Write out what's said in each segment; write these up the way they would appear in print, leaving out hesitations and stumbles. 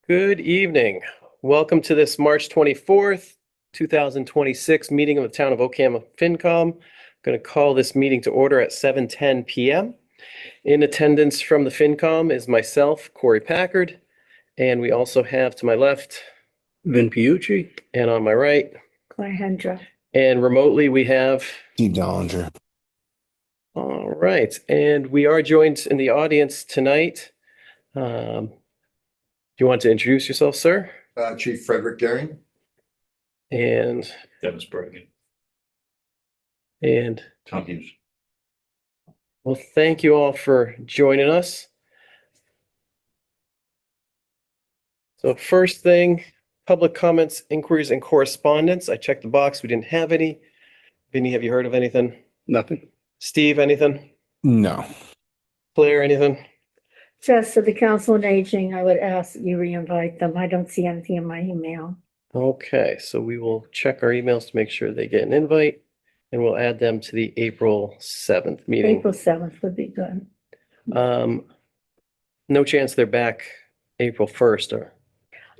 Good evening. Welcome to this March 24th, 2026 meeting of the Town of Ocam FinCom. Going to call this meeting to order at 7:10 p.m. In attendance from the FinCom is myself, Corey Packard, and we also have to my left Vin Piucci. and on my right, Claire Hendra. and remotely we have. Steve Dollinger. All right, and we are joined in the audience tonight. Do you want to introduce yourself, sir? Chief Frederick Daring. And Dennis Bergen. Tom Hughes. well, thank you all for joining us. So first thing, public comments, inquiries, and correspondence. I checked the box. We didn't have any. Vinny, have you heard of anything? Nothing. Steve, anything? No. Claire, anything? Just for the Council on Aging, I would ask that you re-invite them. I don't see anything in my email. Okay, so we will check our emails to make sure they get an invite, and we'll add them to the April 7th meeting. April 7th would be good. No chance they're back April 1st, or,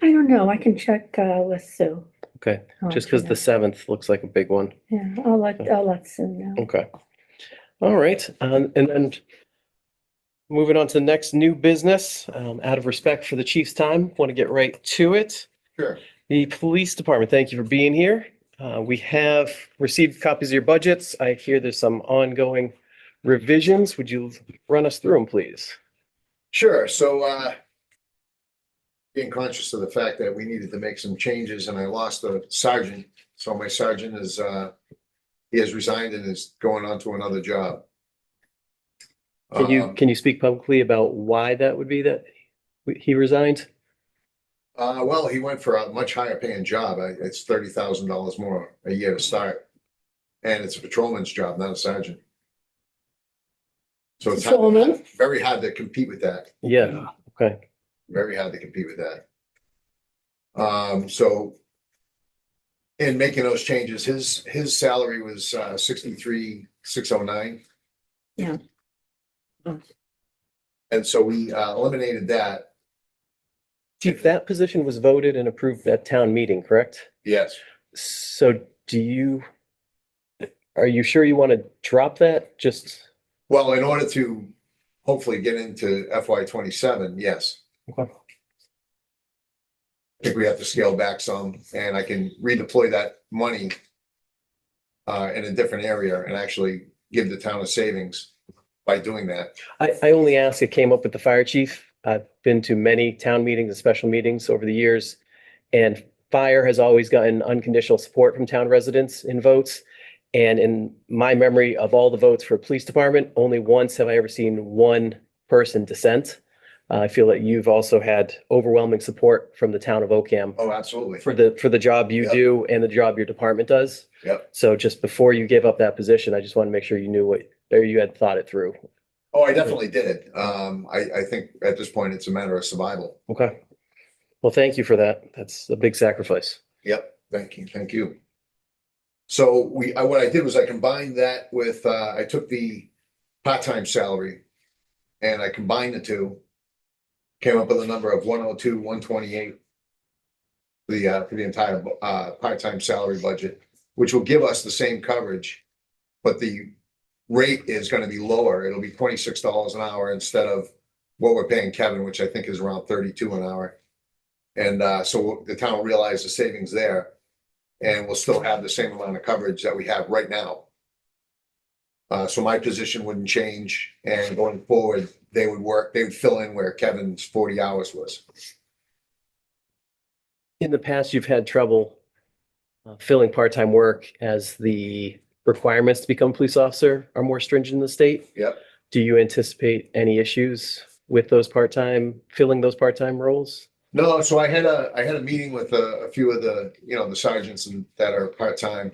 I don't know. I can check with Sue. okay, I'll just let because you the know. 7th looks like a big one. Yeah, I'll let Sue know. Okay. All right, and then moving on to the next new business, out of respect for the chief's time, want to get right to it. Sure. The police department, thank you for being here. We have received copies of your budgets. I hear there's some ongoing revisions. Would you run us through them, please? Sure. So, being conscious of the fact that we needed to make some changes and I lost a sergeant. So my sergeant is, he has resigned and is going on to another job. Can you speak publicly about why that would be that he resigned? Well, he went for a much higher paying job. It's $30,000 more a year to start. And it's a patrolman's job, not a sergeant. So it's Patrolman? very hard to compete with that. Yeah, okay. Very hard to compete with that. So in making those changes, his salary was 63,609. Yeah. And so we eliminated that. Chief, that position was voted and approved at town meeting, correct? Yes. So are you sure you want to drop that? Just, Well, in order to hopefully get into FY27, yes. okay. I think we have to scale back some and I can redeploy that money in a different area and actually give the town a savings by doing that. I only ask, it came up with the fire chief. I've been to many town meetings and special meetings over the years, and fire has always gotten unconditional support from town residents in votes. And in my memory of all the votes for police department, only once have I ever seen one person dissent. I feel that you've also had overwhelming support from the town of Ocam Oh, absolutely. for the job you Yep. do and the job your department does. Yep. So just before you gave up that position, I just want to make sure you knew or you had thought it through. Oh, I definitely did. I think at this point, it's a matter of survival. Okay. Well, thank you for that. That's a big sacrifice. Yep, thank you, thank you. So what I did was I combined that with, I took the part-time salary and I combined the two, came up with a number of 102, 128 for the entire part-time salary budget, which will give us the same coverage, but the rate is going to be lower. It'll be $26 an hour instead of what we're paying Kevin, which I think is around 32 an hour. And so the town will realize the savings there, and we'll still have the same amount of coverage that we have right now. So my position wouldn't change, and going forward, they would fill in where Kevin's 40 hours was. In the past, you've had trouble filling part-time work as the requirements to become a police officer are more stringent in the state. Yep. Do you anticipate any issues with filling those part-time roles? No, so I had a meeting with a few of the, the sergeants that are part-time,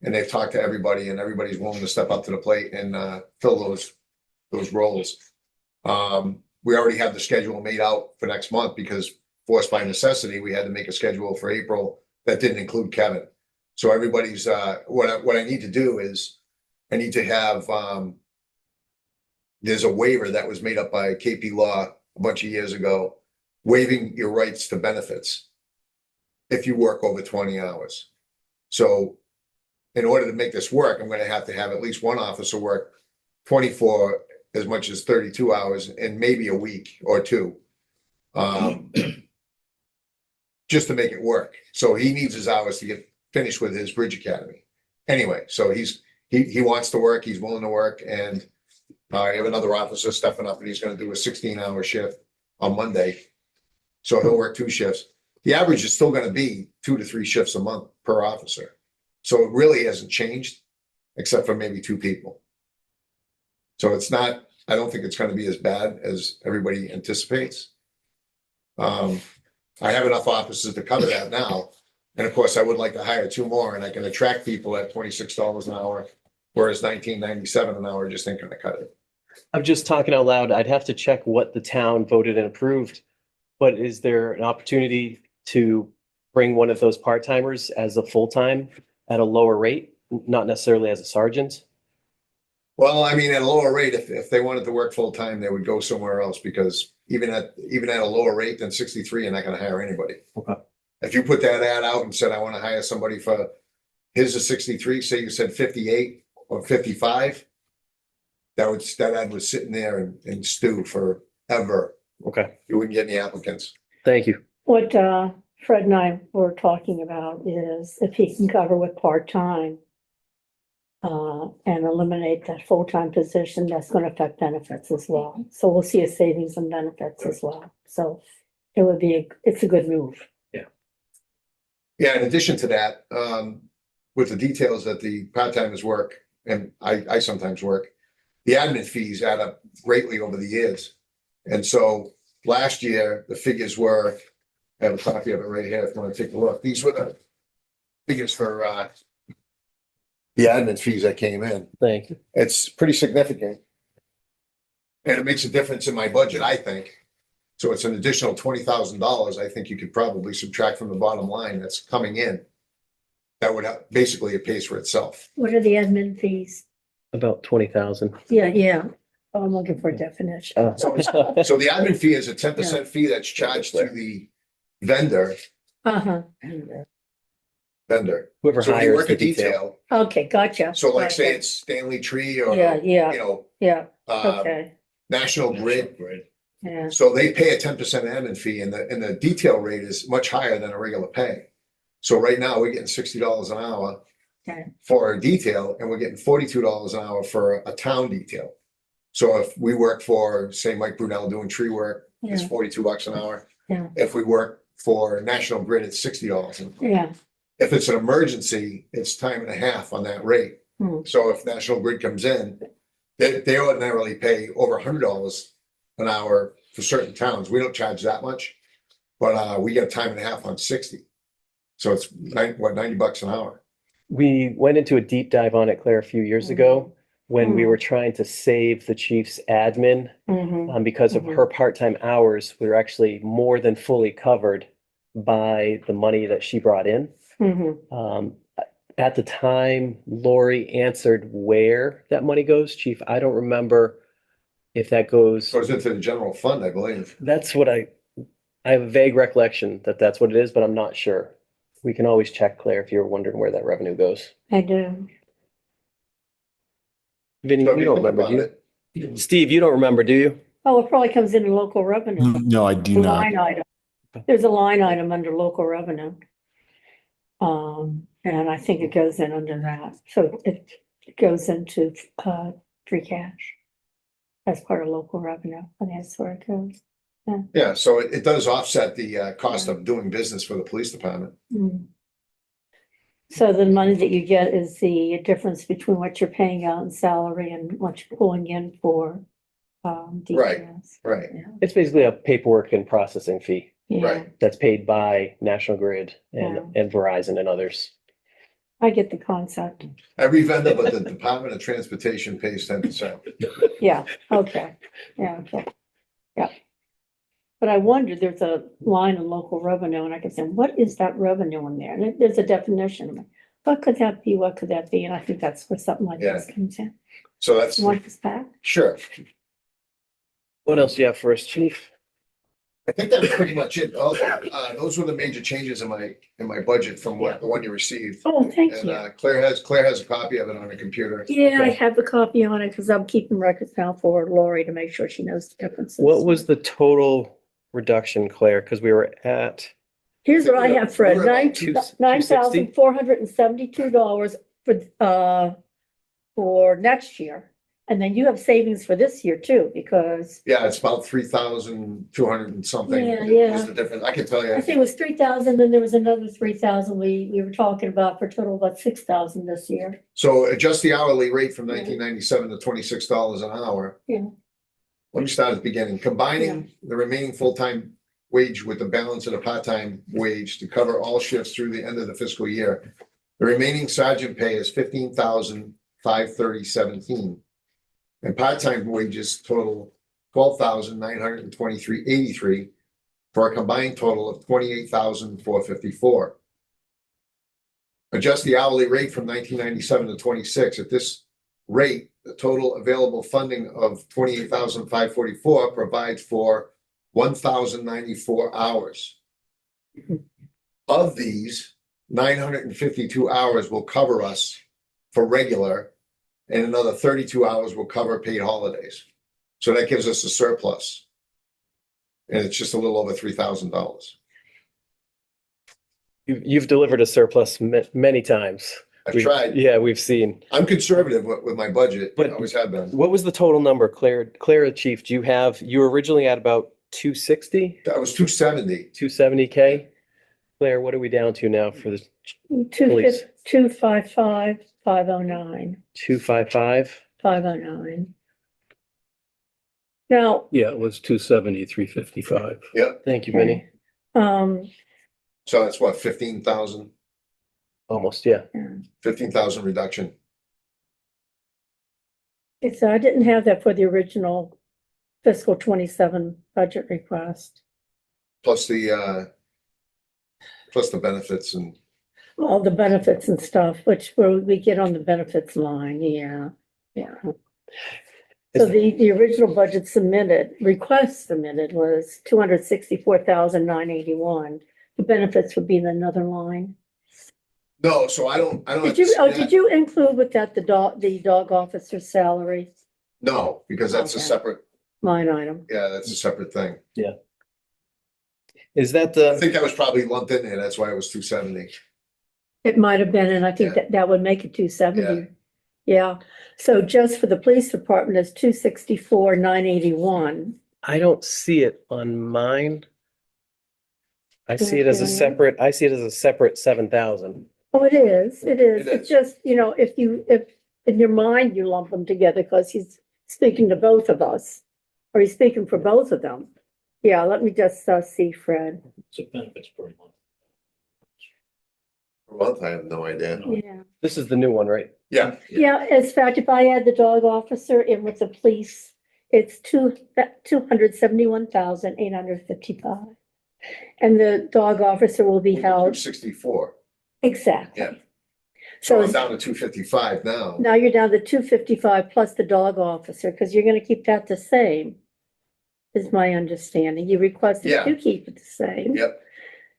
and they've talked to everybody, and everybody's willing to step up to the plate and fill those roles. We already have the schedule made out for next month because forced by necessity, we had to make a schedule for April that didn't include Kevin. So everybody's what I need to do is I need to have there's a waiver that was made up by KP Law a bunch of years ago waiving your rights to benefits if you work over 20 hours. So in order to make this work, I'm gonna have to have at least one officer work 24, as much as 32 hours in maybe a week or two. Just to make it work. So he needs his hours to get finished with his Bridge Academy. Anyway, so he wants to work, he's willing to work, and I have another officer stepping up and he's gonna do a 16-hour shift on Monday. So he'll work 2 shifts. The average is still gonna be 2 to 3 shifts a month per officer. So it really hasn't changed, except for maybe 2 people. So it's not, I don't think it's gonna be as bad as everybody anticipates. I have enough officers to cover that now. And of course, I would like to hire 2 more, and I can attract people at $26 an hour, whereas $19.97 an hour just ain't gonna cut it. I'm just talking out loud. I'd have to check what the town voted and approved. But is there an opportunity to bring one of those part-timers as a full-time at a lower rate, not necessarily as a sergeant? Well, I mean, at a lower rate, if they wanted to work full-time, they would go somewhere else, because even at a lower rate than 63, you're not gonna hire anybody. Okay. If you put that ad out and said, I wanna hire somebody for, here's a 63, say you said 58 or 55, that ad was sitting there and stew forever. Okay, You wouldn't get any applicants. thank you. What Fred and I were talking about is if he can cover with part-time and eliminate that full-time position, that's gonna affect benefits as well. So we'll see a savings in benefits as well. So it would be, it's a good move. Yeah, in addition to that, with the details that the part-timers work, and I sometimes work, the admin fees add up greatly over the years. And so last year, the figures were, I have a copy of it right here if you want to take a look. These were the figures for the admin fees that came in. Thank you. It's pretty significant. And it makes a difference in my budget, I think. So it's an additional $20,000 I think you could probably subtract from the bottom line that's coming in. That would basically, it pays for itself. What are the admin fees? About 20,000. Yeah. Oh, I'm looking for a definition. So the admin fee is a 10% fee that's charged to the vendor. Uh-huh. Whoever So when you hires work the a detail. detail, Okay, gotcha. so like say Okay. it's Stanley Tree or, Yeah, you yeah, know, yeah, um, okay, National Grid. yeah, So they pay a 10% admin fee, and the detail rate is much higher than a regular pay. So right now, we're getting $60 an hour okay, for a detail, and we're getting $42 an hour for a town detail. So if we work for, say, Mike Brunel doing tree work, it's yeah, $42 an hour. Yeah. If we work for National Grid, it's $60 an hour. yeah, If it's an emergency, it's time and a half on that rate. Hmm. So if National Grid comes in, they ordinarily pay over $100 an hour for certain towns. We don't charge that much, but we get time and a half on 60. So it's $90 an hour. We went into a deep dive on it, Claire, a few years ago when we Mhm. were trying to save the chief's admin mhm, because of Mhm. her part-time hours. We were actually more than fully covered by the money that she brought in. mhm. At the time, Lori answered where that money goes. Chief, I don't remember if that goes. Goes into the general fund, I believe. That's what I have a vague recollection that that's what it is, but I'm not sure. We can always check, Claire, if you're wondering where that revenue goes. I do. Vinny, So if you you don't think remember, about do you? it, Steve, you don't remember, do you? Oh, it probably comes into local revenue. No, I do not. Line item. There's a line item under local revenue. And I think it goes in under that. So it goes into free cash as part of local revenue. And that's where it goes. Yeah, so it does offset the cost of doing business for the police department. Mm. So the money that you get is the difference between what you're paying out in salary and what you're pulling in for details. Right, Yeah. It's basically a paperwork and processing fee Yeah, right. that's paid by National Grid and Verizon and others. I get the concept. Every vendor but the Department of Transportation pays 10%. Yeah, okay. Yeah, okay. Yeah. But I wondered, there's a line in local revenue and I could say, what is that revenue in there? And there's a definition. What could that be? What could that be? And I think that's where something like this comes in. So that's, You want this back? sure. What else do you have for us, Chief? I think that's pretty much it. Oh, those were the major changes in my budget from the one you received. Oh, thank And, you. Claire has a copy of it on her computer. Yeah, I have a copy on it because I'm keeping records now for Lori to make sure she knows the differences. What was the total reduction, Claire? Because we were at, Here's what I have, Fred, We're about $9,472 for next year. And then you have savings for this year too, because Yeah, it's about 3,200 and something. Yeah, is yeah. the difference. I can tell you. I think it was 3,000, then there was another 3,000 we were talking about for a total of about 6,000 this year. So adjust the hourly rate from 1997 to $26 an hour. Yeah. Let me start at the beginning. Combining the remaining full-time wage with the balance of the part-time wage to cover all shifts through the end of the fiscal year. The remaining sergeant pay is $15,530.17. And part-time wages total $12,923.83 for a combined total of $28,454. Adjust the hourly rate from 1997 to 26. At this rate, the total available funding of $28,544 provides for 1,094 hours. Of these, 952 hours will cover us for regular, and another 32 hours will cover paid holidays. So that gives us a surplus. And it's just a little over $3,000. you've delivered a surplus many times. I've tried. Yeah, we've seen. I'm conservative with my budget. I But- always have been. What was the total number, Claire, the chief? Do you have, you were originally at about 260, That was 270. 270K? Claire, what are we down to now for the 255, 509, 255? 509. Now, Yeah, it was 270, 355. Yep. Thank you, Vinnie. So that's what, 15,000 Almost, yeah. 15,000 reduction. so I didn't have that for the original fiscal 27 budget request. Plus the benefits and All the benefits and stuff, which we get on the benefits line, yeah. So the original budget request submitted was 264,981. The benefits would be in another line. no, so I don't. Did you include with that the dog officer's salary No, because that's a Okay. separate, line item? that's a separate thing. Is that I the, think that was probably lumped in there. That's why it was 270. It might have been, and I think that would make it 270. Yeah, so just for the police department is 264,981. I don't see it on mine. I see it as a Okay. separate 7,000. Oh, it is. It It's is. just, if in your mind you lump them together because he's speaking to both of us, or he's speaking for both of them. Yeah, let me just see, Fred. So benefits per month. Per month, I have no idea. Yeah. This is the new one, right? Yeah, Yeah, in fact, if I add the dog officer in with the police, it's 271,855. And the dog officer will be held, 264. exactly. Yeah. So So I'm down to 255 now. now you're down to 255 plus the dog officer, because you're gonna keep that the same, is my understanding. You requested Yeah. to keep it the same. Yep.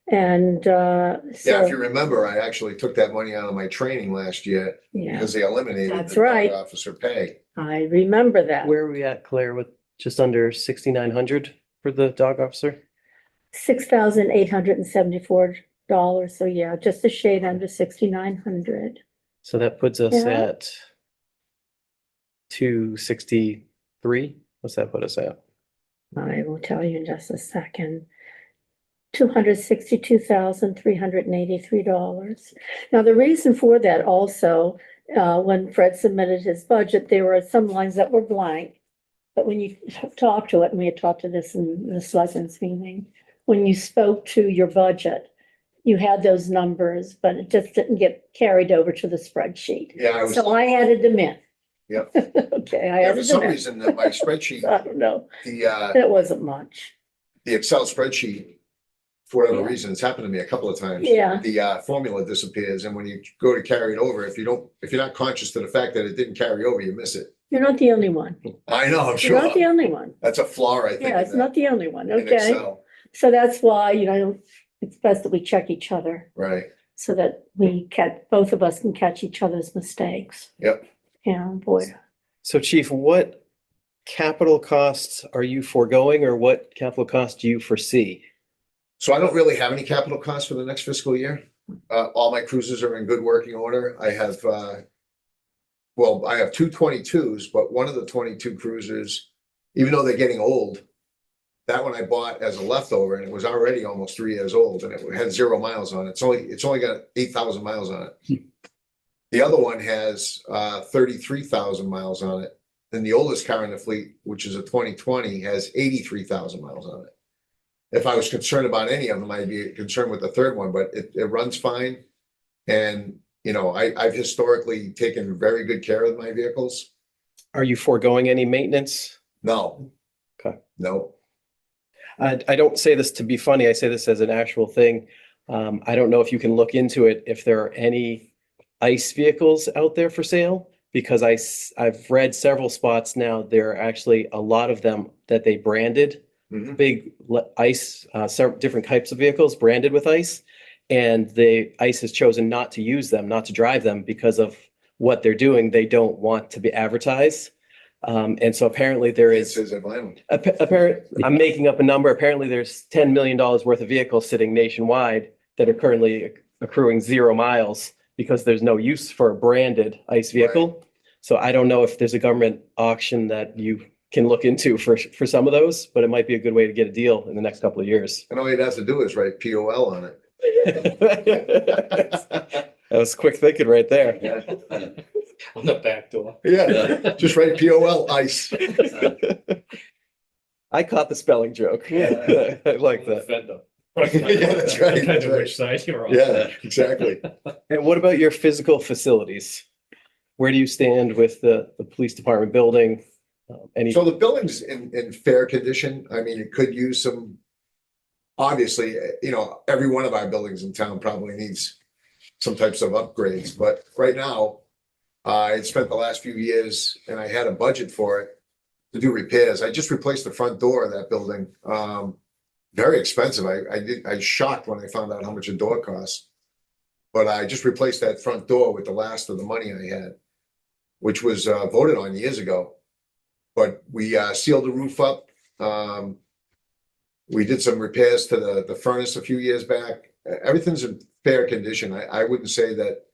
And, Yeah, if so, you remember, I actually took that money out of my training last year yeah, because they eliminated That's the dog right. officer pay. I remember that. Where are we at, Claire, with just under 6,900 for the dog officer? $6,874. So yeah, just a shade under 6,900. So that puts us Yeah. at 263. What's that put us at? I will tell you in just a second. $262,383. Now, the reason for that also, when Fred submitted his budget, there were some lines that were blank. But when you talked to it, and we had talked to this in the selectmen's meeting, when you spoke to your budget, you had those numbers, but it just didn't get carried over to the spreadsheet. Yeah, I was, So I added them in. Yep. Okay, I yeah, for added some them in. reason, my spreadsheet, I don't know. the It wasn't much. Excel spreadsheet, for whatever Yeah. reason, it's happened to me a couple of times. Yeah. The formula disappears, and when you go to carry it over, if you're not conscious to the fact that it didn't carry over, you miss it. You're not the only one. I know, I'm You're not the sure. only one. That's a flaw, I think. Yeah, it's in not the only one. in Okay. Excel. So that's why, it's best that we check each other Right. so that both of us can catch each other's mistakes. Yep. Yeah, boy. So Chief, what capital costs are you foregoing or what capital costs do you foresee? So I don't really have any capital costs for the next fiscal year. All my cruisers are in good working order. I have two 22s, but one of the 22 cruisers, even though they're getting old, that one I bought as a leftover and it was already almost 3 years old and it had 0 miles on it. It's only got 8,000 miles on it. The other one has 33,000 miles on it. Then the oldest car in the fleet, which is a 2020, has 83,000 miles on it. If I was concerned about any of them, I'd be concerned with the third one, but it runs fine. And, I've historically taken very good care of my vehicles. Are you foregoing any maintenance? No. Okay. No. I don't say this to be funny. I say this as an actual thing. I don't know if you can look into it, if there are any ICE vehicles out there for sale, because I've read several spots now. There are actually a lot of them that they branded, Mhm. big ICE, several different types of vehicles branded with ICE. And the ICE has chosen not to use them, not to drive them because of what they're doing. They don't want to be advertised. And so apparently there It is, says Atlanta. I'm making up a number. Apparently there's $10 million worth of vehicles sitting nationwide that are currently accruing 0 miles because there's no use for a branded ICE vehicle. So I don't know if there's a government auction that you can look into for some of those, but it might be a good way to get a deal in the next couple of years. And all you'd have to do is write POL on it. That was quick thinking right there. On the back door. Yeah, just write POL ICE. I caught the spelling joke. Yeah. I like that. Fender. Yeah, that's right, Depends that's on right. which side you're on. Yeah, exactly. And what about your physical facilities? Where do you stand with the police department building? Any, So the building's in fair condition. I mean, it could use some, obviously, every one of our buildings in town probably needs some types of upgrades, but right now, I spent the last few years and I had a budget for it to do repairs. I just replaced the front door of that building. Very expensive. I shocked when I found out how much a door costs. But I just replaced that front door with the last of the money I had, which was voted on years ago. But we sealed the roof up. We did some repairs to the furnace a few years back. Everything's in fair condition. I wouldn't say that.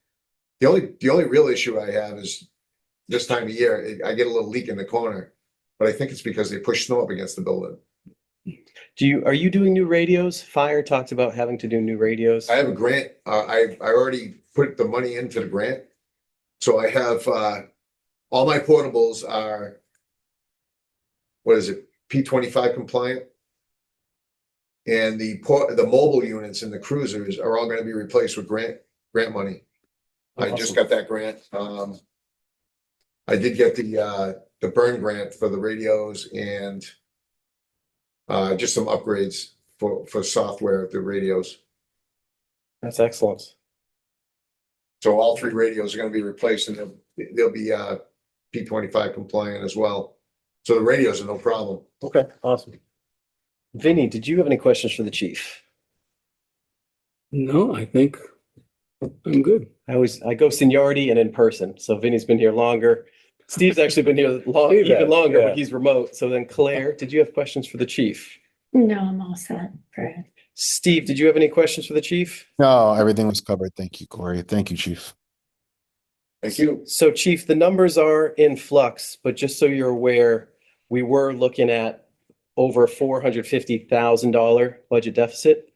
The only real issue I have is this time of year, I get a little leak in the corner, but I think it's because they push snow up against the building. are you doing new radios? Fire talked about having to do new radios. I have a grant. I already put the money into the grant. So I have, all my portables are, what is it, P25 compliant? And the mobile units in the cruisers are all gonna be replaced with grant money. I just got that grant. I did get the burn grant for the radios and just some upgrades for software of the radios. That's excellent. So all 3 radios are gonna be replaced and they'll be P25 compliant as well. So the radios are no problem. Okay, awesome. Vinny, did you have any questions for the chief? No, I think I'm good. I go seniority and in person. So Vinny's been here longer. Steve's actually been here Steve even has, longer, yeah. but he's remote. So then Claire, did you have questions for the chief? No, I'm all set, Brad. Steve, did you have any questions for the chief? No, everything was covered. Thank you, Corey. Thank you, Chief. Thank you. So chief, the numbers are in flux, but just so you're aware, we were looking at over $450,000 budget deficit.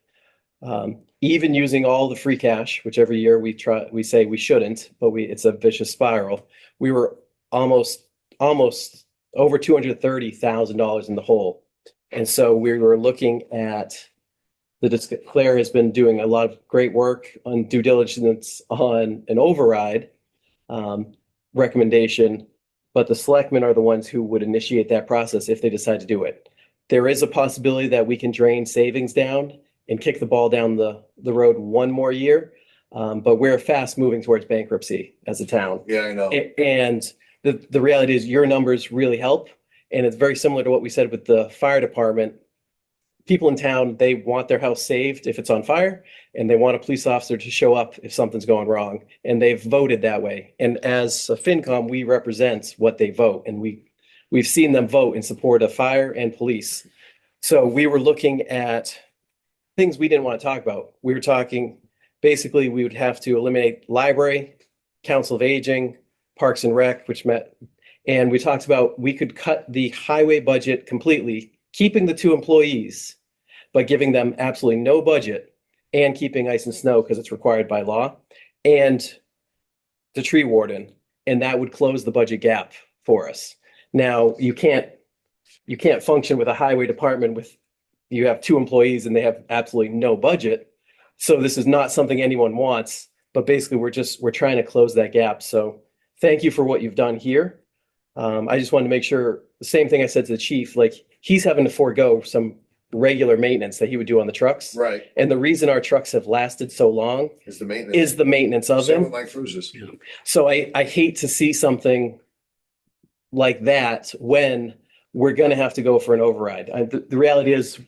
Even using all the free cash, which every year we say we shouldn't, but it's a vicious spiral. We were almost over $230,000 in the hole. And so we were looking at Claire has been doing a lot of great work on due diligence on an override recommendation, but the selectmen are the ones who would initiate that process if they decide to do it. There is a possibility that we can drain savings down and kick the ball down the road one more year. But we're fast moving towards bankruptcy as a town. Yeah, I know. And the reality is your numbers really help. And it's very similar to what we said with the fire department. people in town, they want their house saved if it's on fire, and they want a police officer to show up if something's going wrong. And they've voted that way. And as a FinCom, we represent what they vote, and we've seen them vote in support of fire and police. So we were looking at things we didn't want to talk about. We were talking, basically, we would have to eliminate library, council of aging, parks and rec, which met, and we talked about we could cut the highway budget completely, keeping the 2 employees, but giving them absolutely no budget and keeping ice and snow because it's required by law, and the tree warden, and that would close the budget gap for us. Now, you can't function with a highway department with, you have 2 employees and they have absolutely no budget. So this is not something anyone wants, but basically we're trying to close that gap. So thank you for what you've done here. I just wanted to make sure, the same thing I said to the chief, like he's having to forego some regular maintenance that he would do on the trucks. Right, And the reason our trucks have lasted so long is the maintenance. is the maintenance of Same them. with my cruises. So I hate to see something like that when we're going to have to go for an override. The reality is,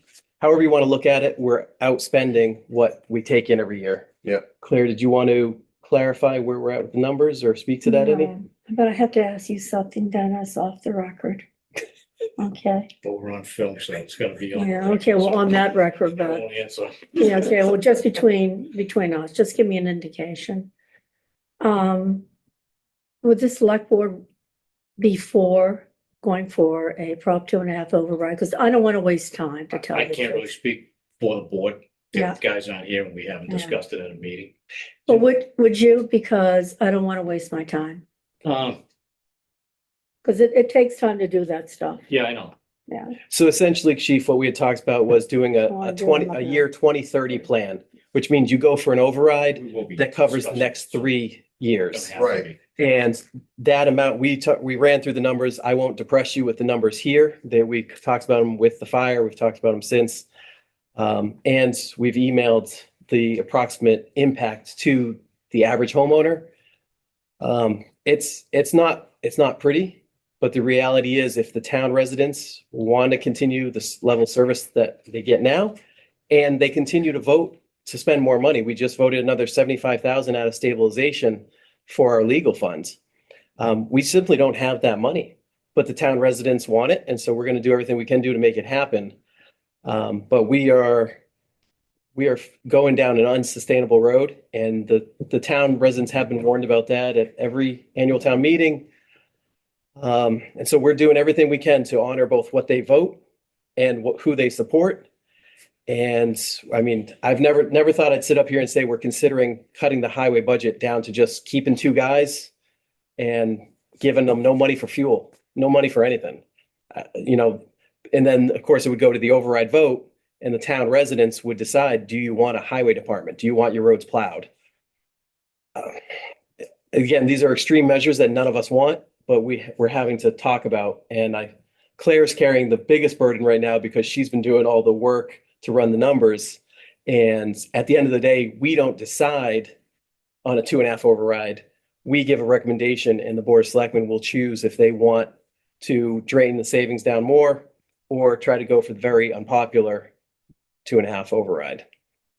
however you want to look at it, we're outspending what we take in every year. Yeah. Claire, did you want to clarify where we're at with the numbers or speak to that any? No, but I have to ask you something, Dennis, off the record. Okay, But we're on film, so it's gotta be on. yeah, okay, well, on that record, I but, won't answer. yeah, okay, well, just between us, just give me an indication. Would the select board before going for a Prop 2.5 override? Because I don't want to waste time, to tell I you the can't really truth. speak for the board. Yeah. The guys aren't here and we haven't Yeah. discussed it at a meeting. But would you? Because I don't want to waste my time. Because it takes time to do that stuff, Yeah, I know. yeah. So essentially, Chief, what we had talked about was doing Oh, a I'm 20, doing a that. year 2030 plan, which means you go for an override We will be that covers the discussing next it. 3 years. Gonna have to Right. be. And that amount, we ran through the numbers. I won't depress you with the numbers here. We talked about them with the fire. We've talked about them since. And we've emailed the approximate impact to the average homeowner. It's not pretty, but the reality is if the town residents want to continue this level of service that they get now, and they continue to vote to spend more money, we just voted another 75,000 out of stabilization for our legal funds. We simply don't have that money, but the town residents want it. And so we're going to do everything we can do to make it happen. But we are going down an unsustainable road, and the town residents have been warned about that at every annual town meeting. And so we're doing everything we can to honor both what they vote and who they support. And I mean, I've never thought I'd sit up here and say we're considering cutting the highway budget down to just keeping 2 guys and giving them no money for fuel, no money for anything. And then of course it would go to the override vote, and the town residents would decide, do you want a highway department? Do you want your roads plowed? Again, these are extreme measures that none of us want, but we're having to talk about. And Claire's carrying the biggest burden right now because she's been doing all the work to run the numbers. And at the end of the day, we don't decide on a 2.5 override. We give a recommendation, and the Board of Selectmen will choose if they want to drain the savings down more or try to go for the very unpopular 2.5 override.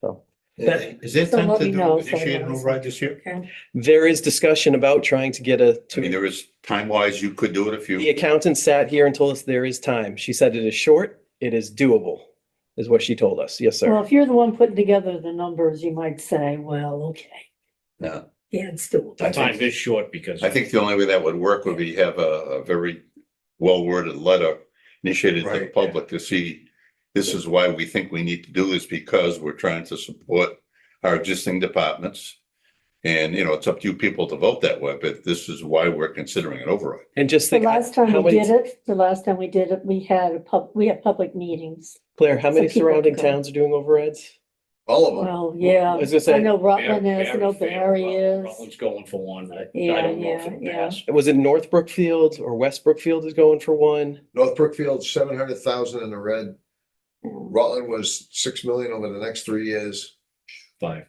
So Is there So time let to me know, do initiate an so- override this year? Okay. there is discussion about trying to get I mean, there is time wise, you could do it if the you, accountant sat here and told us there is time. She said it is short, it is doable, is what she told us. Yes, Well, sir. if you're the one putting together the numbers, you might say, well, okay, yeah. yeah, it's doable. The time is short because. I think the only way that would work would be have a very well worded letter initiated to the Right. public to see. This is why we think we need to do this, because we're trying to support our existing departments. And, it's up to you people to vote that way, but this is why we're considering an override. And just The think, last time how we many, did it, we had public meetings. Claire, how so many people surrounding can go. tons are doing overrides? All of them. Well, yeah, I was gonna say, I know Rutland is, I know Barry Barry is. Rutland's going for one. I Yeah, don't know if it yeah. passed. Was it North Brookfield or West Brookfield is going for one? North Brookfield, 700,000 in the red. Yeah. Rutland was 6 million over the next 3 years. 5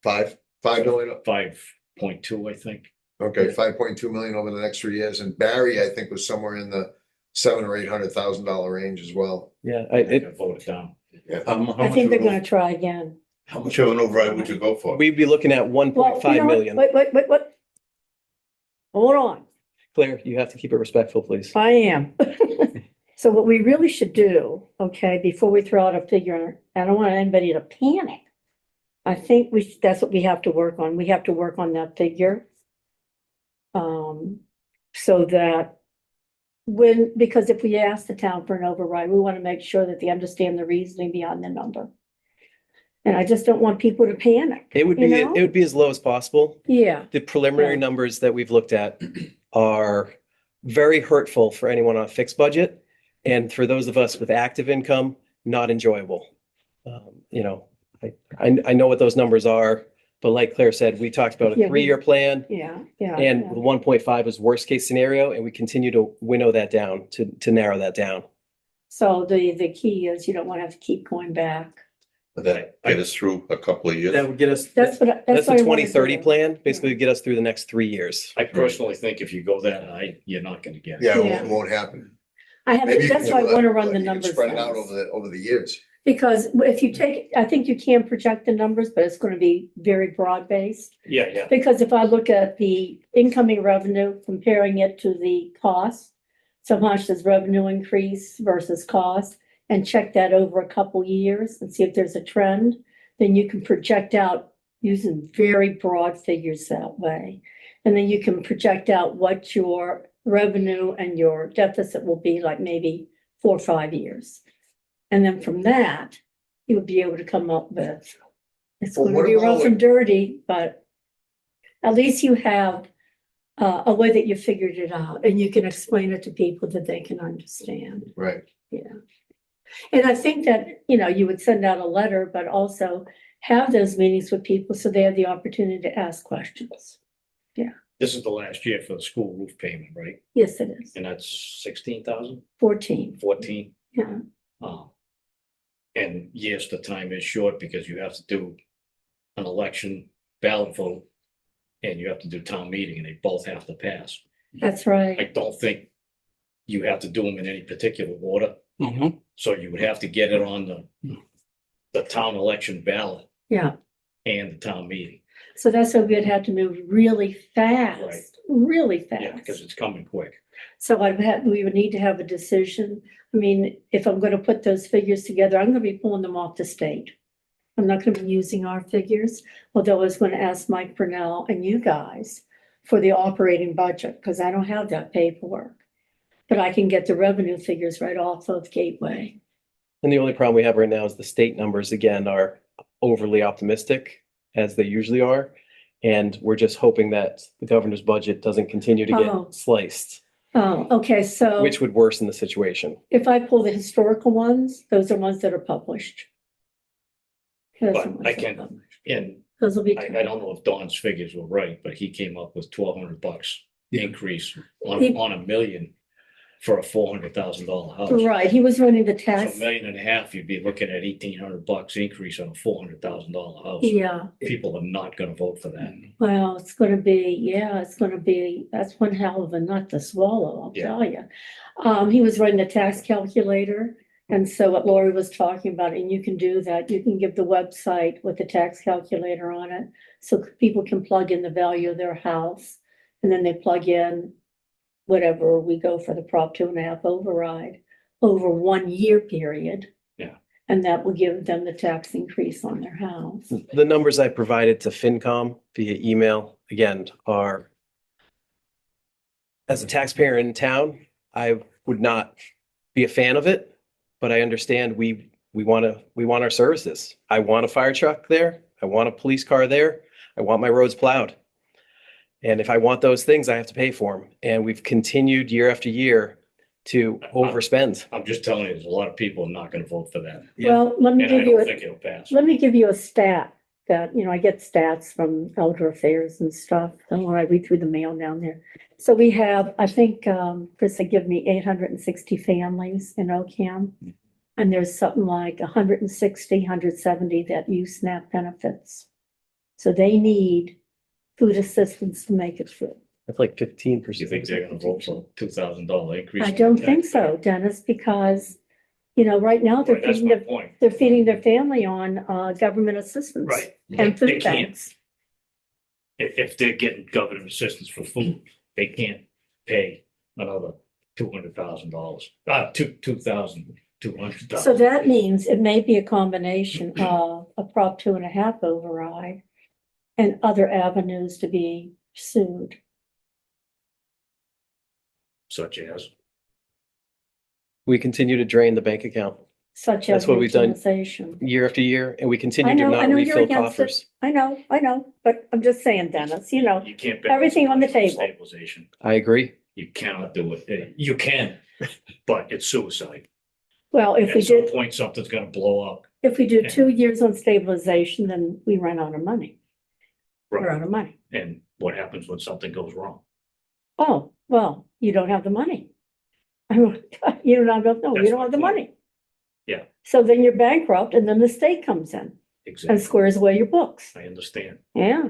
5 million, 5.2, I think. okay, 5.2 million over the next 3 years. And Barry, I think, was somewhere in the $700,000 or $800,000 range as well. Yeah, I voted down. I think they're gonna try again. How much of an override would you go for? We'd be looking at one Well, point you know five what? million. Wait. Hold on. Claire, you have to keep it respectful, please. I am. So what we really should do, okay, before we throw out a figure, I don't want anybody to panic. I think that's what we have to work on. We have to work on that figure. So that because if we ask the town for an override, we want to make sure that they understand the reasoning behind the number. And I just don't want people to panic. It would be, You know? it would be as low as possible. Yeah, The preliminary Yeah. numbers that we've looked at are very hurtful for anyone on a fixed budget. And for those of us with active income, not enjoyable. You know, I know what those numbers are, but like Claire said, we talked about Yeah, a 3-year plan. yeah. And the 1.5 is worst case scenario, and we continue to winnow that down to narrow that down. So the key is you don't want to have to keep going back. Would that get us through a couple of years? That would get us, That's that's what, that's the what I want to 2030 do. plan, basically get us through the next 3 years. I personally think if you go that high, you're not gonna get it. Yeah, Yeah. it won't happen. I have, Maybe you that's can why I do want to that, run but the you can numbers. Spread it out fast. over the years. Because if you take, I think you can project the numbers, but it's going to be very broad based. Yeah. Because if I look at the incoming revenue, comparing it to the cost, so how much does revenue increase versus cost, and check that over a couple years and see if there's a trend, then you can project out using very broad figures that way. And then you can project out what your revenue and your deficit will be like maybe 4 or 5 years. And then from that, you would be able to come up with, it's Well, going to what be rough about- and dirty, but at least you have a way that you figured it out and you can explain it to people that they can understand. Right. And I think that, you would send out a letter, but also have those meetings with people so they have the opportunity to ask questions. This is the last year for the school roof payment, right? Yes, it is. And that's 16,000, 14, 14. yeah. And yes, the time is short because you have to do an election ballot vote and you have to do town meeting and they both have to pass. That's I right. don't think you have to do them in any particular order. So you would have to get it on the town election ballot Yeah. and the town meeting. So that's why we'd have to move really Right. fast, really Yeah, because fast. it's coming quick. So we would need to have a decision. I mean, if I'm going to put those figures together, I'm going to be pulling them off the state. I'm not going to be using our figures, although I was going to ask Mike Purnell and you guys for the operating budget, because I don't have that paperwork. But I can get the revenue figures right off of Gateway. And the only problem we have right now is the state numbers, again, are overly optimistic, as they usually are. And we're just hoping that the governor's budget doesn't continue to Oh. get sliced, Oh, okay, so which would worsen the situation. if I pull the historical ones, those are ones that are published. Those are But ones I that are can- published. And Those will be. I don't know if Don's figures were right, but he came up with $1,200 increase on He- $1 million for a $400,000 house. Right, he was running the So tax. $1.5 million, you'd be looking at $1,800 increase on a $400,000 house. Yeah, People are not gonna vote for that. well, it's gonna be, that's one hell of a nut to swallow, I'll Yeah. tell you. He was running the tax calculator, and so what Lori was talking about, and you can do that, you can give the website with the tax calculator on it, so people can plug in the value of their house, and then they plug in whatever we go for the Prop 2.5 override over 1 year period. Yeah. And that will give them the tax increase on their house. The numbers I provided to FinCom via email, again, are, as a taxpayer in town, I would not be a fan of it, but I understand we want our services. I want a fire truck there. I want a police car there. I want my roads plowed. And if I want those things, I have to pay for them. And we've continued year after year to overspend. I'm just telling you, there's a lot of people not gonna vote for that. Yeah. Well, let me And I give you, don't think it'll pass. let me give you a stat that, I get stats from Elder Affairs and stuff, and when I read through the mail down there. So we have, I think, Chris had given me 860 families in Ocam. And there's something like 160, 170 that use SNAP benefits. So they need food assistance to make it through. That's like Do you 15%. think they're gonna vote for a $2,000 increase? I in don't the think tax so, rate? Dennis, because, you know, right now Right, that's my point. they're feeding their family on, government assistance. Right. And They food can't. banks. If they're getting government assistance for food, they can't pay another $200,000, $2,200. So that means it may be a combination of a Prop 2.5 override and other avenues to be sued. Such as, We continue to drain the bank account Such That's as what we've done. utilization. year after year, and we I continue to know, I not know you're refill against it. coffers. I know, but I'm just saying, Dennis, you know, you can't. everything on the table. Stabilization. I agree. You cannot do it. You can, but it's suicide. well, if we At some did, point, something's gonna blow up. if we do Yeah. 2 years on stabilization, then we run out of money. We're out Right. of money. And what happens when something goes wrong? Oh, well, you don't have the money. You don't have, no, you That's don't my have the point. money. Yeah. So then you're bankrupt and then the state comes in and Exactly. squares away your books. I understand. Yeah,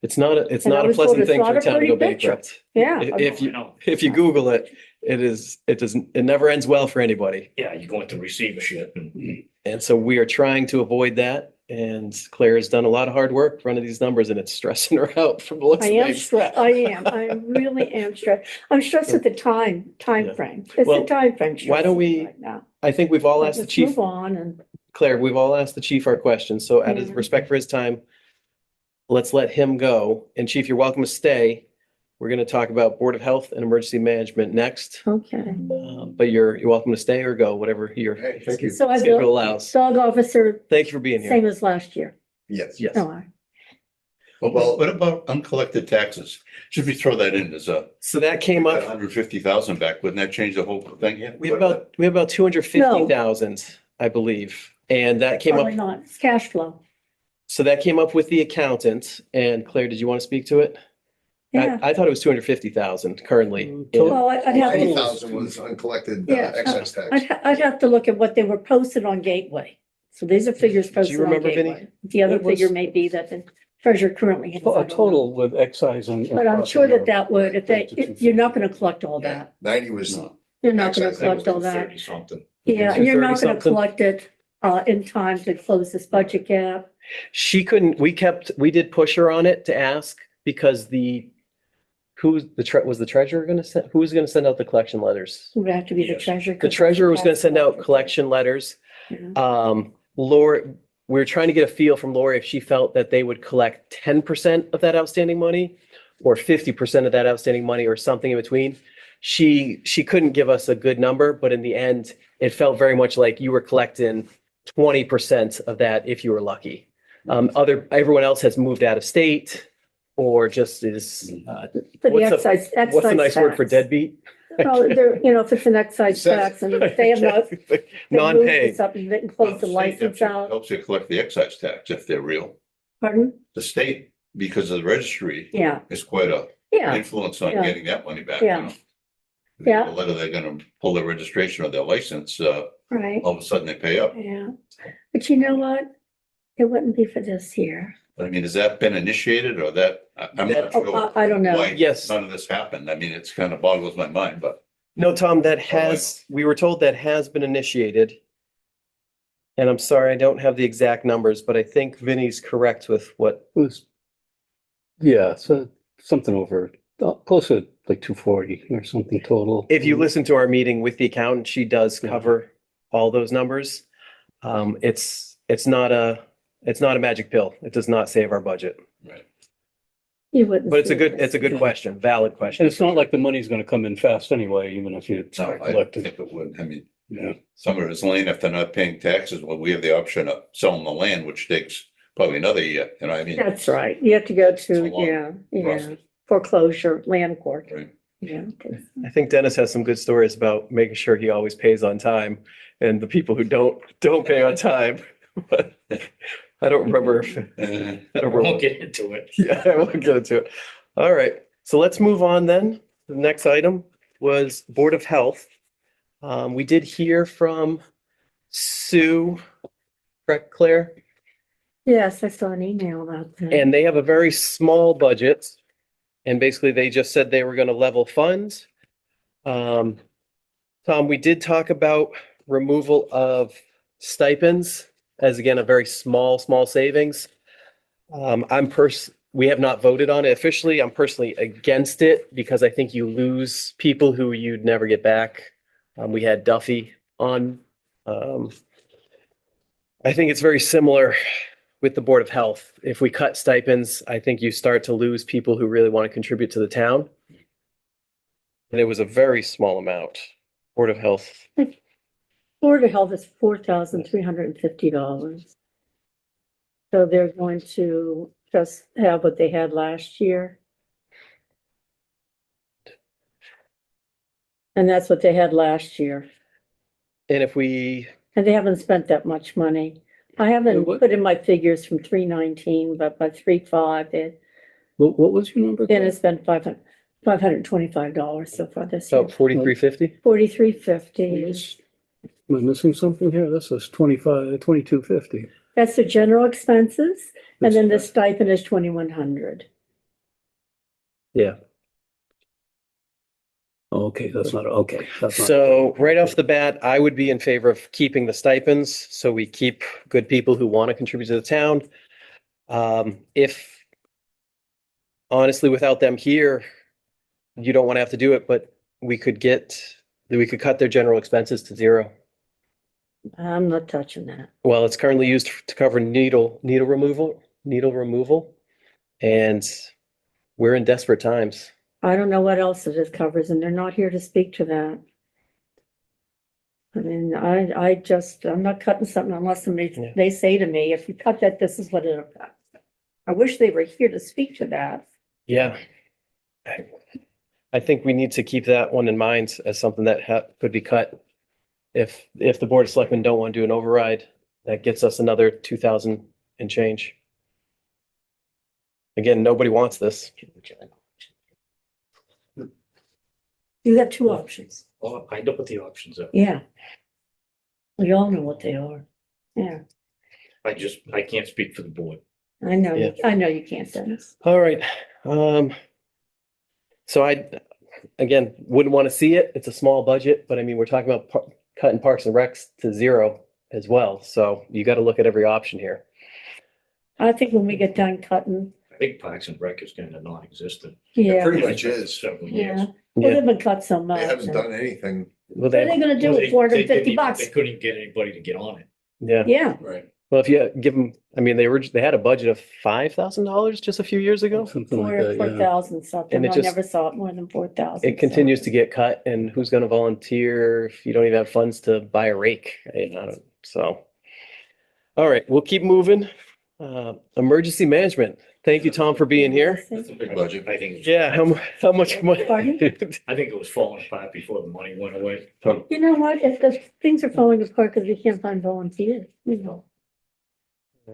It's not a And I was told pleasant it's thing not for a a town to pretty go picture. bankrupt. yeah. If I you, know. if you Google it, it never ends well for anybody. Yeah, you go into receivership and And so we are trying to avoid that. And Claire has done a lot of hard work running these numbers, and it's stressing her out from the looks I of am things. stressed. I really am stressed. I'm stressed at the time Yeah. frame. It's the Well, time frame. why don't stressing me we- right now. I think we've all asked the Let's chief, move on and, Claire, we've all asked the chief our questions. So out of Yeah. respect for his time, let's let him go. And chief, you're welcome to stay. We're going to talk about Board of Health and Emergency Management next. okay. But you're welcome to stay or go, whatever your Hey, thank you. So I schedule will, allows. dog officer, Thank you for being here. same as last year. Yes. Yes. No, Well, what about uncollected taxes? Should we throw that in as a So that came up. 150,000 back? Wouldn't that change the whole thing here? We have about 250,000, I believe. And that came probably up, not. It's cash flow. so that came up with the accountant. And Claire, did you want to speak to it? Yeah. I thought it was 250,000 currently. Total. Well, I'd have, 90,000 was uncollected Yeah. excess tax. I'd have to look at what they were posted on Gateway. So these are figures posted on remember, Vinnie? Gateway. The other It was- figure may be that the treasurer currently has. I A don't know. total with excise and. But I'm sure that would, you're not gonna collect all that. 90 was, You're not gonna Excise, collect all that. 30 something. Yeah, It's and you're not 30 gonna something. collect it in time to close this budget gap. She couldn't, we did push her on it to ask because was the treasurer going to send, who was going to send out the collection letters? It would have to be the Yes. treasurer. The treasurer was going to send out collection letters. Yeah. Lori, we were trying to get a feel from Lori if she felt that they would collect 10% of that outstanding money or 50% of that outstanding money or something in between. She couldn't give us a good number, but in the end, it felt very much like you were collecting 20% of that if you were lucky. Everyone else has moved out of state or just is, For the what's a- excise what's a nice word for tax. deadbeat? Well, they're, if it's an excise tax and they have not. they moved Non-paying. this up and they can close the license out. Helps you collect the excise tax if they're real. Pardon? The state, because of the registry, Yeah, is quite a yeah, influence on Yeah. getting that money back. Yeah. You know. Yeah. Whether they're gonna pull their registration or their license, right, all of a sudden they pay up. yeah. But you know what? It wouldn't be for this year. I mean, has that been initiated or I'm not Oh, sure I don't know. why Yes. none of this happened. I mean, it's kind of boggles my mind, but No, Tom, we were told that has been initiated. And I'm sorry, I don't have the exact numbers, but I think Vinnie's correct with what, Was, yeah, so something over, close to like 240 or something total. if you listen to our meeting with the accountant, she does cover all those numbers. It's not a magic pill. It does not save our budget, You wouldn't. but it's see a good, it. it's a good question, valid And question. it's not like the money's gonna come in fast anyway, even if you no, start I don't collecting. think it would. I mean, Yeah, some of it's land, if they're not paying taxes, well, we have the option of selling the land, which takes probably another year, you know, what I mean. That's right. You have to go It's a to, long yeah, process. foreclosure, land court, Right. yeah. I think Dennis has some good stories about making sure he always pays on time and the people who don't pay on time. But I don't remember if, I don't I remember. won't get into it. Yeah, I won't get into it. All right, so let's move on then. The next item was Board of Health. We did hear from Sue, correct, Claire? Yes, I saw an email about that. And they have a very small budget. And basically, they just said they were going to level funds. Tom, we did talk about removal of stipends as again, a very small savings. We have not voted on it officially. I'm personally against it because I think you lose people who you'd never get back. We had Duffy on. I think it's very similar with the Board of Health. If we cut stipends, I think you start to lose people who really want to contribute to the town. And it was a very small amount. Board of Health. Board of Health is $4,350. So they're going to just have what they had last year. And that's what they had last year. And if we, And they haven't spent that much money. I haven't What- put in my figures from 319, but by 3.5, What was your number? then it's been $525 so far this year. about 4350. 43.50. Am I missing something here? This is 2250. That's the general expenses, and then the stipend is 2,100. Yeah. Okay, that's not, okay. That's not- So right off the bat, I would be in favor of keeping the stipends, so we keep good people who want to contribute to the town. If honestly, without them here, you don't want to have to do it, but we could cut their general expenses to zero. I'm not touching that. Well, it's currently used to cover needle removal, and we're in desperate times. I don't know what else it covers, and they're not here to speak to that. I mean, I'm not cutting something unless Yeah. they say to me, if you cut that, this is what it'll cut. I wish they were here to speak to that. Yeah. I think we need to keep that one in mind as something that could be cut. If the Board of Selectmen don't want to do an override, that gets us another 2,000 and change. Again, nobody wants this. You have two options. Well, I know what the options are. Yeah. We all know what they are. Yeah, I can't speak for the board. I know, Yeah. I know you can't, Dennis. All right. So again, wouldn't want to see it. It's a small budget, but I mean, we're talking about cutting Parks and Recs to zero as well. So you got to look at every option here. I think when we get done cutting, I think Parks and Rec is kind of non-existent. yeah, Pretty much is. Several years. yeah. Well, Yeah. they've been cut so much. They haven't done anything. Well, What are they gonna do Well, with they- 450 They bucks? couldn't get anybody to get on it. yeah. Yeah, Right. Well, if you give them, I mean, they had a budget of $5,000 just a few years ago. Something like that, four yeah. thousand something. And it I just- never saw it more than 4,000. It continues to get cut, and who's going to volunteer if you don't even have funds to buy a rake? So, all right, we'll keep moving. Emergency management. Thank you, Tom, for being here. That's a big Budget. I think. Yeah, how much money? Pardon? I think it was falling apart before the money went away. You know what? If the things are falling apart because we can't find volunteers, you know,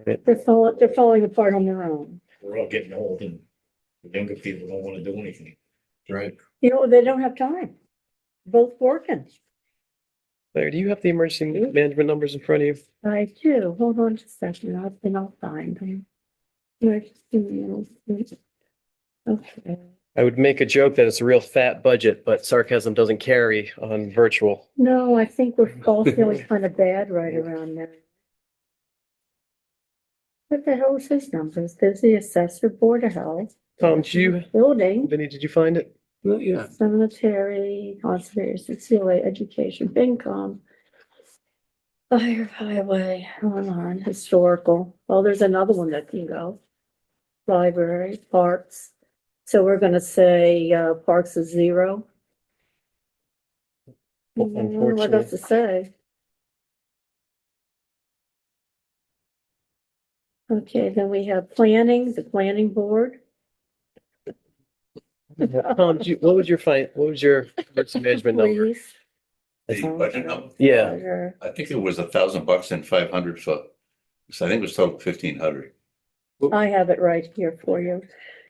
they're falling apart on their own. We're all getting old and the younger people don't want to do anything. Right. You know, they don't have time. Both working. Claire, do you have the emergency management numbers in front of you? I do. Hold on just a second. I'll find them. Emergency management. Okay. I would make a joke that it's a real fat budget, but sarcasm doesn't carry on virtual. No, I think we're all feeling kind of bad right around there. What the hell is his numbers? There's the assessor, Board of Health, Tom, building, Vinny, did you find it? Yeah, cemetery, conservation, COA, education, FinCom, fire, highway, on, historical. Well, there's another one that can go. Library, parks. So we're gonna say, parks is zero. What Unfortunately. else to say? Okay, then we have planning, the planning board. Tom, what was your emergency management number? Police, The budget number, Yeah, fire. I think it was $1,000 and 500 for, so I think it was total 1,500. I have it right here for you.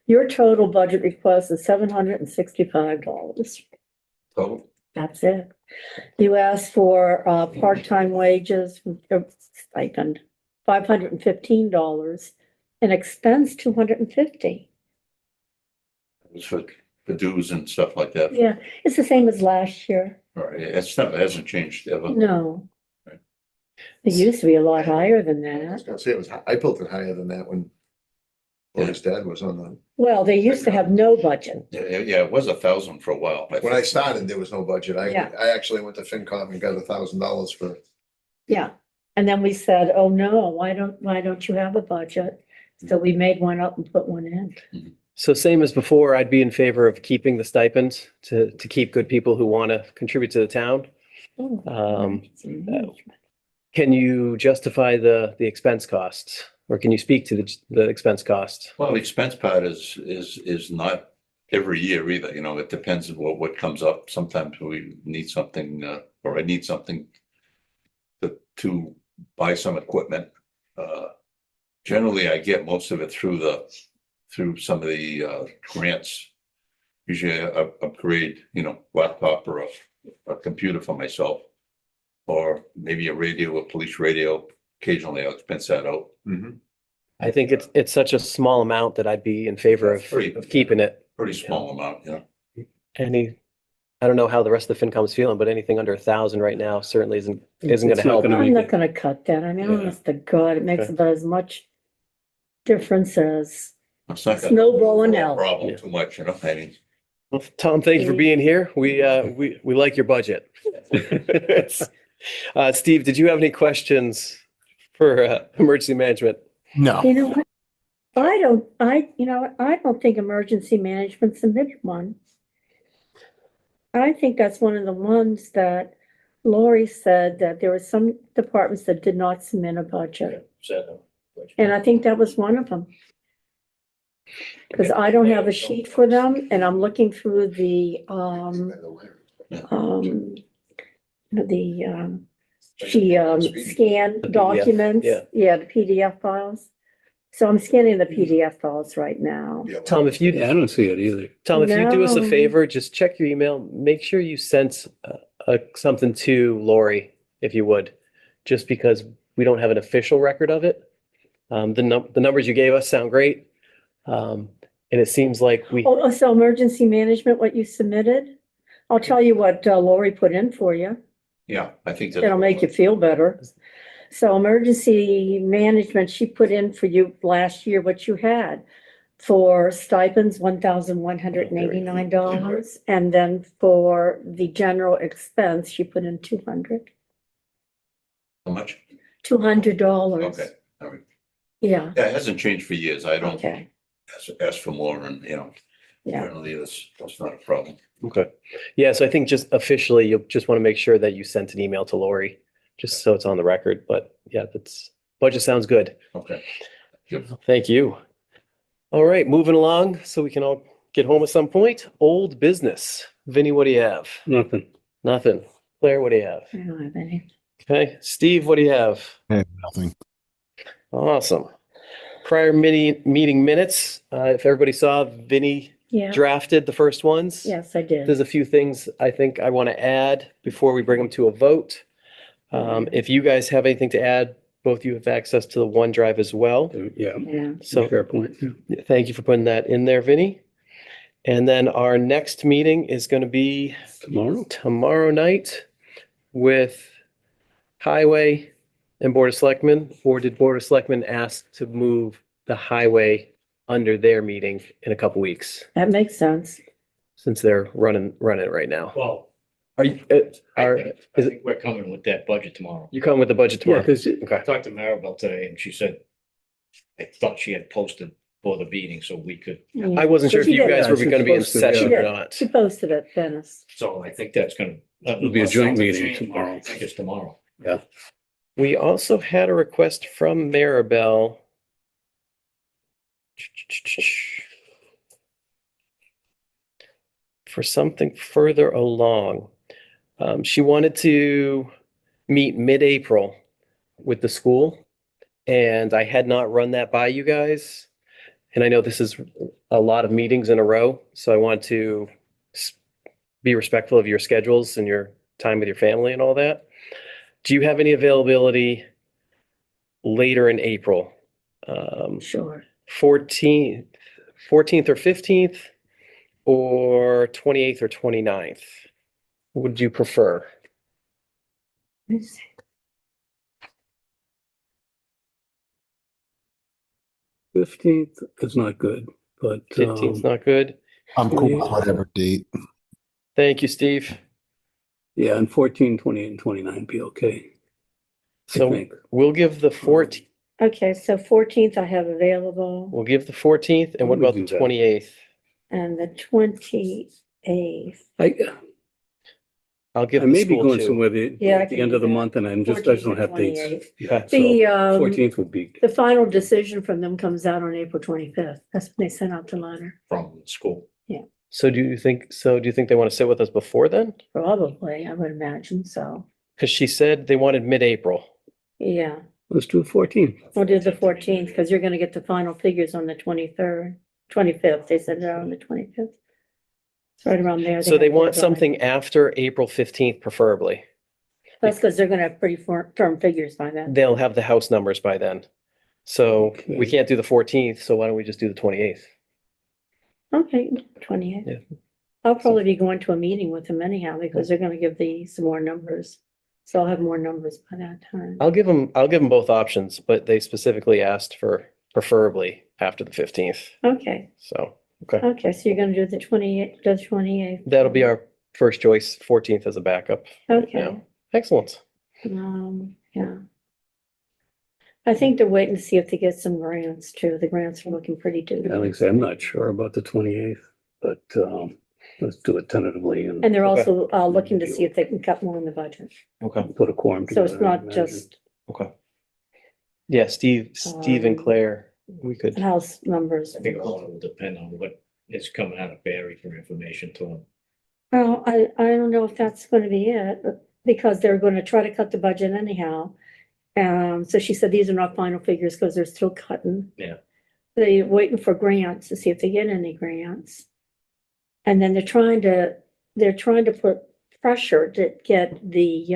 Your total budget request is $765. Total. That's it. You asked for part-time wages, stipend, $515, and expense $250. It was for dues and stuff like that. Yeah, it's the same as last year. All right, it's never, hasn't changed ever. No, It used to be a lot higher than I was that. gonna say it was, I built it higher than that when his dad was on the, Well, they used to have no budget. Yeah, it was 1,000 for a while. when I started, there was no budget. Yeah. I actually went to FinCom and got $1,000 for, Yeah. And then we said, oh, no, why don't you have a budget? So we made one up and put one in. So same as before, I'd be in favor of keeping the stipend to keep good people who want to contribute to the town. Can you justify the expense costs, or can you speak to the expense cost? Well, the expense part is not every year either, you know, it depends on what comes up. Sometimes we need something, or I need something to buy some equipment. Generally, I get most of it through some of the grants. Usually I upgrade, you know, laptop or a computer for myself. Or maybe a radio, a police radio. Occasionally I'll expense that out. I think it's such a small amount that I'd be in favor of keeping it. Pretty small amount, yeah. I don't know how the rest of the FinCom's feeling, but anything under 1,000 right now certainly isn't going to It's not help. gonna I'm make not it. gonna cut that. I mean, Yeah. honest to God, it makes Okay. about as much difference as, It's not gonna Snowball and L. Problem Yeah. too much, you know, I mean. Well, Tom, thank you for being here. We like your budget. Steve, did you have any questions for emergency management? No, you know what? I don't think emergency management submitted one. I think that's one of the ones that Lori said that there were some departments that did not submit a budget. And I think that was one of them. Because I don't have a sheet for them and I'm looking through the, she scanned The PDF, documents. yeah. Yeah, the PDF files. So I'm scanning the PDF files right now. Tom, if you Yeah, I don't see it either. Tom, if you do us a No. favor, just check your email. Make sure you sent something to Lori, if you would, just because we don't have an official record of it. The numbers you gave us sound great. And it seems like Oh, so emergency management, what you submitted? I'll tell you what Lori put in for you. Yeah, I think that. It'll make you feel better. So emergency management, she put in for you last year what you had for stipends, $1,189. And then for the general expense, she put in 200. How much? $200. Okay, all right. Yeah, Yeah, it hasn't changed for years. I don't okay, ask for more and, you know, yeah. generally that's not a problem. okay. Yeah, so I think just officially, you'll just want to make sure that you sent an email to Lori, just so it's on the record. But yeah, budget sounds good. Okay. Thank you. All right, moving along so we can all get home at some point. Old business. Vinny, what do you have? Nothing. Nothing. Claire, what do you have? I don't have any. Okay. Steve, what do you have? nothing. Awesome. Prior meeting minutes. If everybody saw, Vinny Yeah, drafted the first ones. yes, I did. There's a few things I think I want to add before we bring them to a vote. If you guys have anything to add, both of you have access to the OneDrive as well. Yeah, Yeah, So fair point. Yeah. thank you for putting that in there, Vinny. And then our next meeting is going to be tomorrow night with Highway and Board of Selectmen. Or did Board of Selectmen ask to move the Highway under their meeting in a couple weeks, that makes sense. since they're running it right now? Well, Are you, I are, think is it, we're coming with that budget tomorrow. you come with the budget Yeah, tomorrow? because Okay. I talked to Maribel today and she said, I thought she had posted for the meeting so we could, Yeah. I wasn't sure if She you did. guys were she's going to be in supposed to, yeah. session She or did. not. She posted it, Dennis. so I think that's gonna. It'll be a joint meeting tomorrow. I think it's tomorrow. We also had a request from Maribel. For something further along. She wanted to meet mid-April with the school. And I had not run that by you guys. And I know this is a lot of meetings in a row, so I want to be respectful of your schedules and your time with your family and all that. Do you have any availability later in April? Sure. 14th or 15th, or 28th or 29th? Would you prefer? Let's see. 15th is not good, but 15th not good. I'm cool with whatever date. Thank you, Steve. yeah, and 14, 28, and 29 be okay. I So think. we'll give the 14th, Okay, so 14th I have available we'll give the 14th, and what We'll about the do that. 28th? and the 28th. I'll give I the may be school going two. somewhere Yeah, I at the can end do of the that. month and I 14th just don't and have dates. 28th. Yeah, so The, 14th would be, the final decision from them comes out on April 25th. That's when they sent out the letter. From school. So do you think they want to sit with us before then? Probably, I would imagine so. Because she said they wanted mid-April. Yeah, let's do 14th. we'll do the 14th because you're gonna get the final figures on the 23rd, 25th. They said they're on the 25th. It's right around there. So they have want deadline. something after April 15th preferably. That's because they're gonna have pretty firm figures by then. They'll have the house numbers by then. So we Okay. can't do the 14th, so why don't we just do the 28th? Okay, 28th. Yeah. I'll probably be going to a meeting with them anyhow because they're gonna give some more numbers. So I'll have more numbers by that time. I'll give them both options, but they specifically asked for preferably after the 15th. Okay, So, okay. okay, so you're gonna do the 28th. That'll be our first choice, 14th as a backup. Okay, Excellent. yeah. I think they're waiting to see if they get some grants too. The grants are looking pretty Yeah, like I good. say, I'm not sure about the 28th, but let's do it tentatively and And they're Okay. also looking to see if they can cut more in the budget. Okay. put a quorum So together. it's I not imagine. just Okay. Yeah, Steve and Um, Claire, we could. house numbers. I think a lot will depend on what is coming out of Barry for information to them. Well, I don't know if that's gonna be it, but because they're gonna try to cut the budget anyhow. So she said these are not final figures because they're still cutting. Yeah. They're waiting for grants to see if they get any grants. And then they're trying to put pressure to get the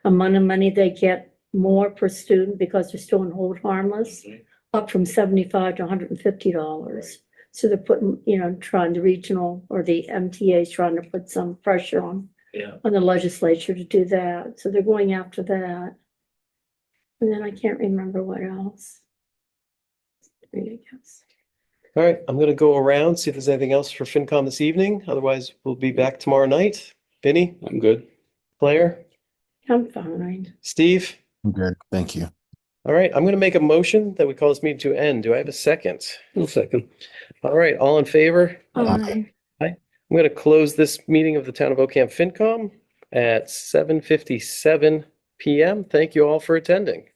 amount of money they get more per student because they're still in hold harmless, up from $75 to $150. So they're putting, trying the regional or the MTA is trying to put some pressure on Yeah. the legislature to do that. So they're going after that. And then I can't remember what else. I guess. All right, I'm gonna go around, see if there's anything else for FinCom this evening. Otherwise, we'll be back tomorrow night. Vinny, I'm good. Claire, I'm fine. Steve. I'm good. Thank you. All right, I'm gonna make a motion that we call this meeting to end. Do I have a second? One second. All right, all in favor? Aye. I'm gonna close this meeting of the Town of Ocam FinCom at 7:57 PM. Thank you all for attending.